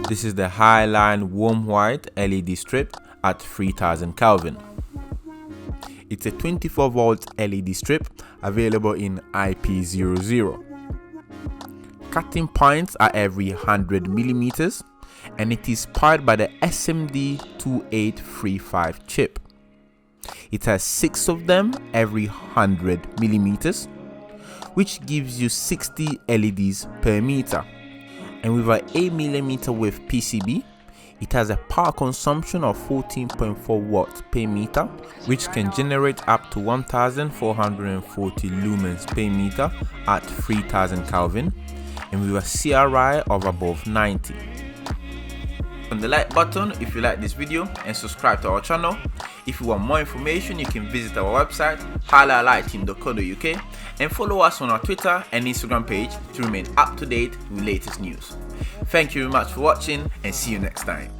This is the Highline Warm White LED strip at 3000 Kelvin. It's a 24 volt LED strip available in IP00. Cutting points are every 100 millimeters, and it is powered by the SMD2835 chip. It has 6 of them every 100 millimeters, which gives you 60 LEDs per meter. And with an 8mm width PCB, it has a power consumption of 14.4 watts per meter, which can generate up to 1440 lumens per meter at 3000 Kelvin, and with a CRI of above 90. On the like button if you like this video, and subscribe to our channel. If you want more information, you can visit our website highlightlighting.co.uk and follow us on our Twitter and Instagram page to remain up to date with latest news. Thank you very much for watching, and see you next time.